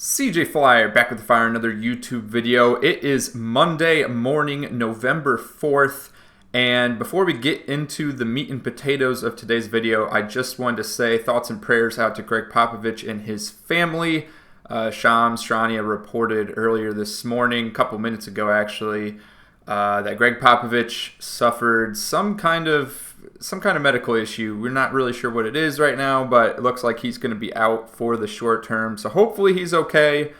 CJ Flyer back with the Fire, another YouTube video. It is Monday morning, November 4th, and before we get into the meat and potatoes of today's video, I just wanted to say thoughts and prayers out to Greg Popovich and his family. Shams Charania reported earlier this morning, a couple minutes ago actually, that Greg Popovich suffered some kind of medical issue. We're not really sure what it is right now, but it looks like he's going to be out for the short term. So hopefully he's okay.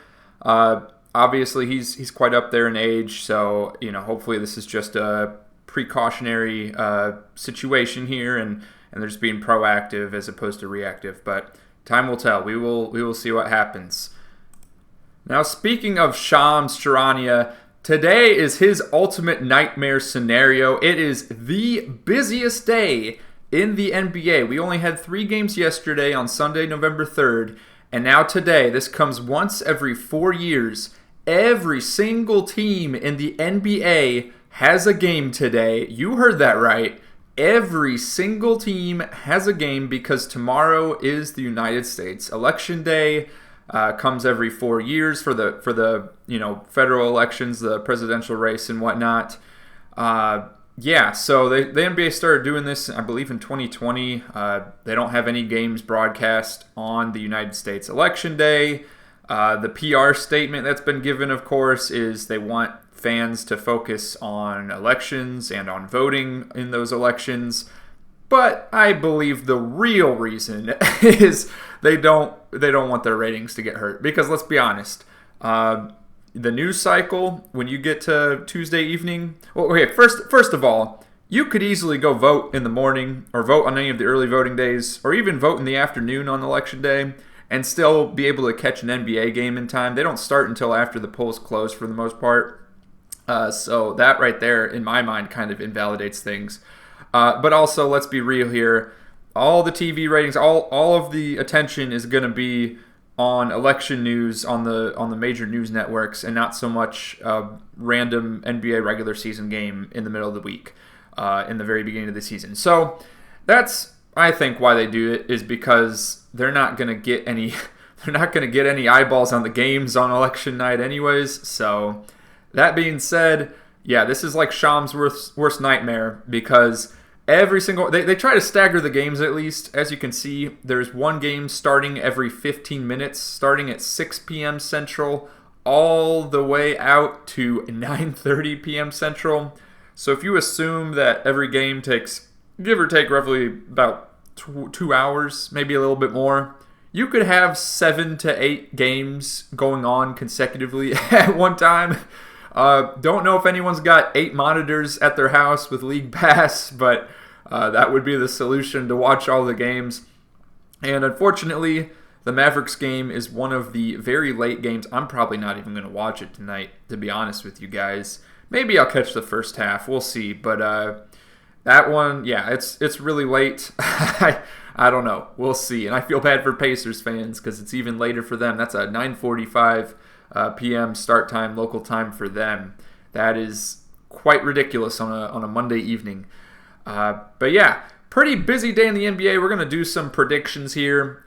Obviously he's quite up there in age, so hopefully this is just a precautionary situation here, and they're just being proactive as opposed to reactive. But time will tell. We will see what happens. Now, speaking of Shams Charania, today is his ultimate nightmare scenario. It is the busiest day in the NBA. We only had 3 games yesterday on Sunday, November 3rd, and now today. This comes once every 4 years. Every single team in the NBA has a game today. You heard that right. Every single team has a game because tomorrow is the United States Election Day. Comes every 4 years for the federal elections, the presidential race and whatnot. So the NBA started doing this, I believe, in 2020. They don't have any games broadcast on the United States Election Day. The PR statement that's been given, of course, is they want fans to focus on elections and on voting in those elections. But I believe the real reason is they don't want their ratings to get hurt. Because let's be honest, the news cycle, when you get to Tuesday evening, first of all, you could easily go vote in the morning or vote on any of the early voting days or even vote in the afternoon on Election Day and still be able to catch an NBA game in time. They don't start until after the polls close for the most part. So that right there, in my mind, kind of invalidates things. But also, let's be real here. All the TV ratings, all of the attention is going to be on election news on the major news networks, and not so much a random NBA regular season game in the middle of the week, in the very beginning of the season. So that's, I think, why they do it, is because they're not going to get any eyeballs on the games on election night anyways. So that being said, yeah, this is like Shams' worst nightmare, because every single they try to stagger the games at least. As you can see, there's one game starting every 15 minutes, starting at 6 p.m. Central, all the way out to 9:30 p.m. Central. So if you assume that every game takes, give or take, roughly about 2 hours, maybe a little bit more, you could have 7 to 8 games going on consecutively at one time. Don't know if anyone's got 8 monitors at their house with League Pass, but that would be the solution to watch all the games. And unfortunately, the Mavericks game is one of the very late games. I'm probably not even going to watch it tonight, to be honest with you guys. Maybe I'll catch the first half. We'll see. But that one, yeah, it's really late. I don't know. We'll see. And I feel bad for Pacers fans because it's even later for them. That's a 9:45 p.m. start time, local time for them. That is quite ridiculous on a Monday evening. But yeah, pretty busy day in the NBA. We're going to do some predictions here.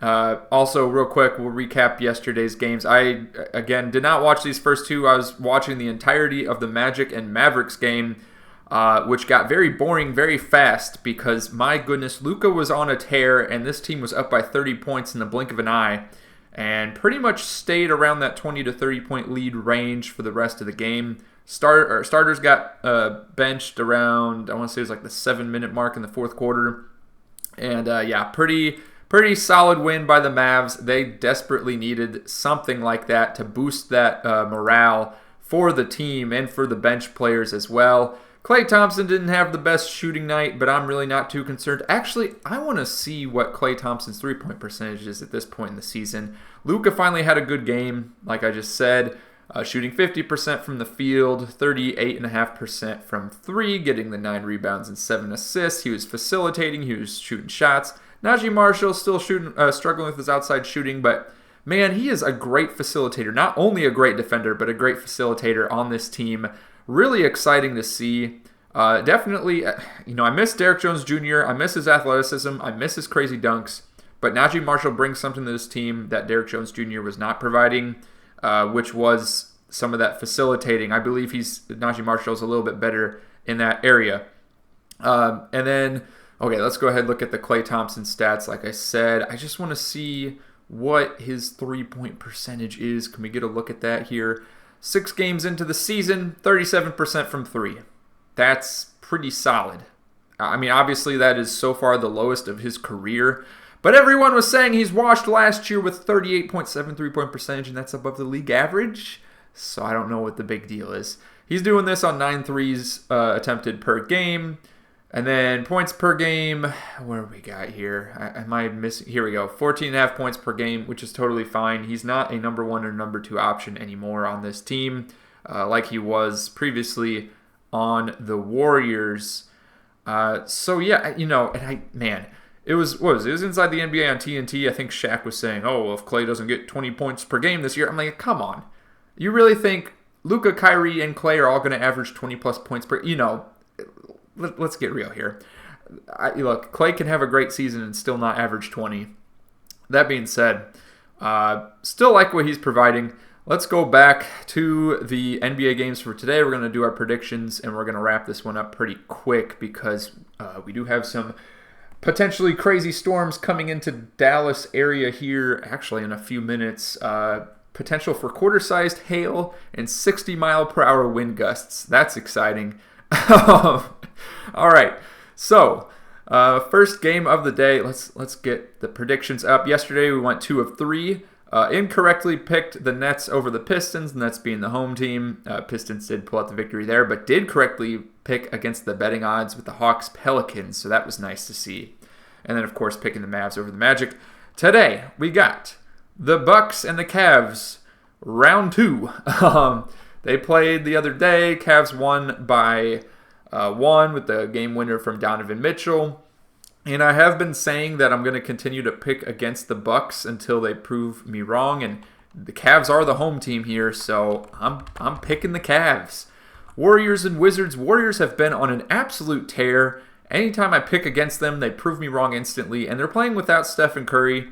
Also, real quick, we'll recap yesterday's games. I, again, did not watch these first 2. I was watching the entirety of the Magic and Mavericks game, which got very boring very fast because, my goodness, Luka was on a tear, and this team was up by 30 points in the blink of an eye, and pretty much stayed around that 20 to 30 point lead range for the rest of the game. Starters got benched around, I want to say it was like the 7-minute mark in the fourth quarter. And pretty solid win by the Mavs. They desperately needed something like that to boost that morale for the team and for the bench players as well. Klay Thompson didn't have the best shooting night, but I'm really not too concerned. Actually, I want to see what Klay Thompson's 3-point percentage is at this point in the season. Luka finally had a good game, like I just said, shooting 50% from the field, 38.5% from 3, getting the 9 rebounds and 7 assists. He was facilitating, he was shooting shots. Najee Marshall still struggling with his outside shooting, but man, he is a great facilitator. Not only a great defender, but a great facilitator on this team. Really exciting to see. Definitely, I miss Derrick Jones Jr. I miss his athleticism. I miss his crazy dunks. But Najee Marshall brings something to this team that Derrick Jones Jr. was not providing. which was some of that facilitating. I believe Najee Marshall's a little bit better in that area. And then, okay, let's go ahead and look at the Klay Thompson stats. Like I said, I just want to see what his three-point percentage is. Can we get a look at that here? 6 games into the season, 37% from 3. That's pretty solid. I mean, obviously that is so far the lowest of his career, but everyone was saying he's washed last year with 38.7 3-point percentage, and that's above the league average, so I don't know what the big deal is. He's doing this on 9 threes attempted per game, and then points per game, where we got here? Am I missing? Here we go, 14.5 points per game, which is totally fine. He's not a number 1 or number 2 option anymore on this team, like he was previously on the Warriors. So yeah, and it was inside the NBA on TNT. I think Shaq was saying, "Oh, well, if Klay doesn't get 20 points per game this year," I'm like, "Come on, you really think Luka, Kyrie, and Klay are all going to average 20 plus points per?" Let's get real here. Look, Klay can have a great season and still not average 20. That being said, still like what he's providing. Let's go back to the NBA games for today. We're going to do our predictions, and we're going to wrap this one up pretty quick because we do have some potentially crazy storms coming into Dallas area here, actually in a few minutes. Potential for quarter-sized hail and 60-mile-per-hour wind gusts. That's exciting. All right, so first game of the day. Let's get the predictions up. Yesterday we went 2 of 3. Incorrectly picked the Nets over the Pistons, Nets being the home team. Pistons did pull out the victory there, but did correctly pick against the betting odds with the Hawks Pelicans, so that was nice to see. And then, of course, picking the Mavs over the Magic. Today, we got the Bucks and the Cavs, round 2. They played the other day. Cavs won by 1 with the game winner from Donovan Mitchell. And I have been saying that I'm going to continue to pick against the Bucks until they prove me wrong. And the Cavs are the home team here, so I'm picking the Cavs. Warriors and Wizards. Warriors have been on an absolute tear. Anytime I pick against them, they prove me wrong instantly. And they're playing without Stephen Curry.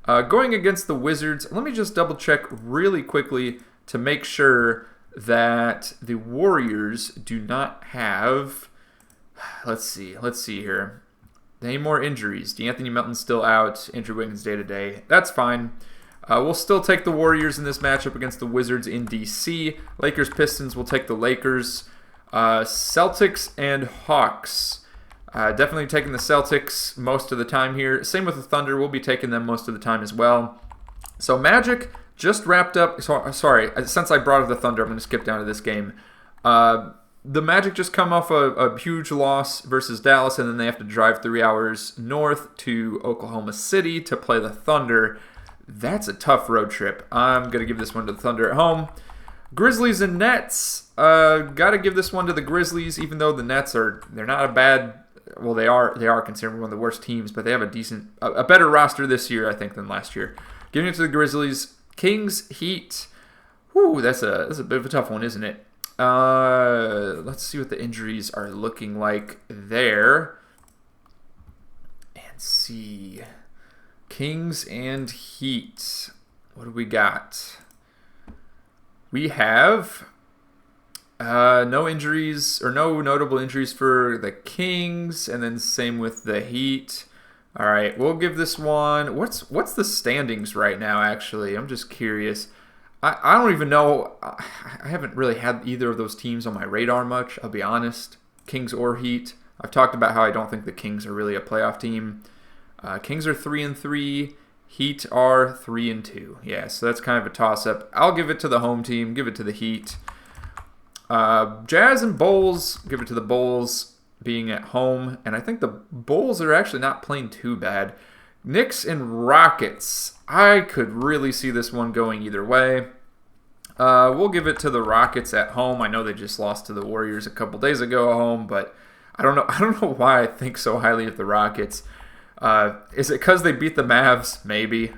Going against the Wizards, let me just double check really quickly to make sure that the Warriors do not have... Let's see here. Any more injuries? DeAnthony Melton's still out. Andrew Wiggins day-to-day. That's fine. We'll still take the Warriors in this matchup against the Wizards in D.C. Lakers-Pistons will take the Lakers. Celtics and Hawks. Definitely taking the Celtics most of the time here. Same with the Thunder. We'll be taking them most of the time as well. So Magic just wrapped up. Sorry, since I brought up the Thunder, I'm going to skip down to this game. The Magic just come off a huge loss versus Dallas, and then they have to drive 3 hours north to Oklahoma City to play the Thunder. That's a tough road trip. I'm going to give this one to the Thunder at home. Grizzlies and Nets. Got to give this one to the Grizzlies, even though the Nets they're not a bad... Well, they are considered one of the worst teams, but they have a better roster this year, I think, than last year. Giving it to the Grizzlies. Kings, Heat. Whew, that's a bit of a tough one, isn't it? Let's see what the injuries are looking like there. And see. Kings and Heat. What do we got? We have no injuries, or no notable injuries for the Kings, and then same with the Heat. All right, we'll give this one. What's the standings right now, actually? I'm just curious. I don't even know. I haven't really had either of those teams on my radar much, I'll be honest. Kings or Heat. I've talked about how I don't think the Kings are really a playoff team. Kings are 3-3. Heat are 3-2. Yeah, so that's kind of a toss-up. I'll give it to the home team. Give it to the Heat. Jazz and Bulls. Give it to the Bulls being at home. And I think the Bulls are actually not playing too bad. Knicks and Rockets. I could really see this one going either way. We'll give it to the Rockets at home. I know they just lost to the Warriors a couple days ago at home, but I don't know why I think so highly of the Rockets. Is it because they beat the Mavs? Maybe.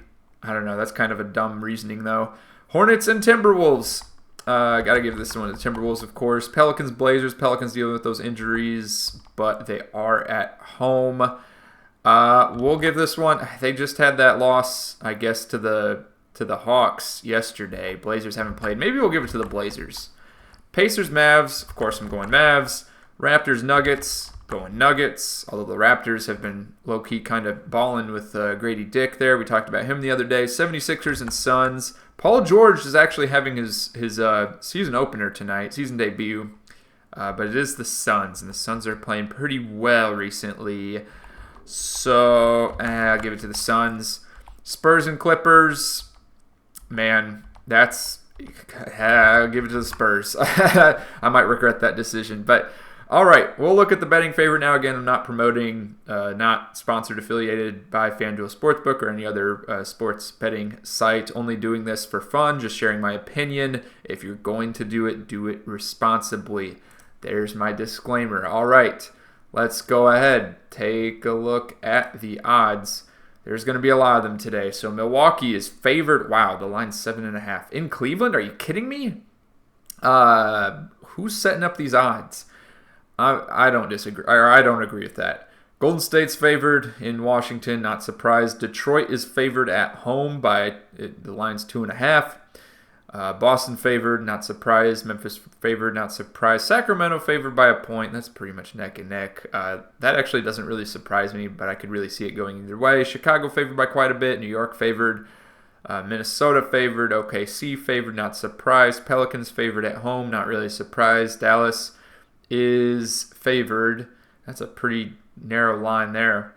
I don't know. That's kind of a dumb reasoning, though. Hornets and Timberwolves. Gotta give this one to the Timberwolves, of course. Pelicans, Blazers. Pelicans dealing with those injuries, but they are at home. We'll give this one. They just had that loss, I guess, to the to the Hawks yesterday. Blazers haven't played. Maybe we'll give it to the Blazers. Pacers, Mavs. Of course, I'm going Mavs. Raptors, Nuggets. Going Nuggets. Although the Raptors have been low-key kind of balling with Grady Dick there. We talked about him the other day. 76ers and Suns. Paul George is actually having his season opener tonight, season debut. But it is the Suns, and the Suns are playing pretty well recently. So, I'll give it to the Suns. Spurs and Clippers. Man, I'll give it to the Spurs. I might regret that decision. But, all right, we'll look at the betting favorite now. Again, I'm not promoting, not sponsored, affiliated by FanDuel Sportsbook or any other sports betting site. Only doing this for fun, just sharing my opinion. If you're going to do it responsibly. There's my disclaimer. All right, let's go ahead. Take a look at the odds. There's going to be a lot of them today. So Milwaukee is favored. Wow, the line's 7.5. In Cleveland? Are you kidding me? Who's setting up these odds? I don't disagree. Or I don't agree with that. Golden State's favored in Washington. Not surprised. Detroit is favored at home by the line's 2.5. Boston favored, not surprised. Memphis favored, not surprised. Sacramento favored by a point. That's pretty much neck and neck. That actually doesn't really surprise me, but I could really see it going either way. Chicago favored by quite a bit. New York favored. Minnesota favored. OKC favored, not surprised. Pelicans favored at home, not really surprised. Dallas is favored. That's a pretty narrow line there.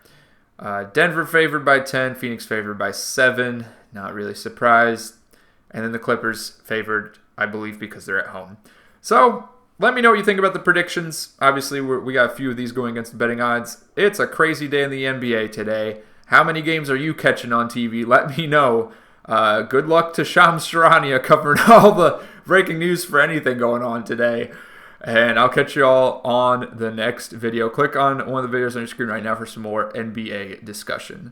Denver favored by 10. Phoenix favored by 7. Not really surprised. And then the Clippers favored, I believe, because they're at home. So, let me know what you think about the predictions. Obviously, we got a few of these going against the betting odds. It's a crazy day in the NBA today. How many games are you catching on TV? Let me know. Good luck to Shams Charania covering all the breaking news for anything going on today. And I'll catch you all on the next video. Click on one of the videos on your screen right now for some more NBA discussion.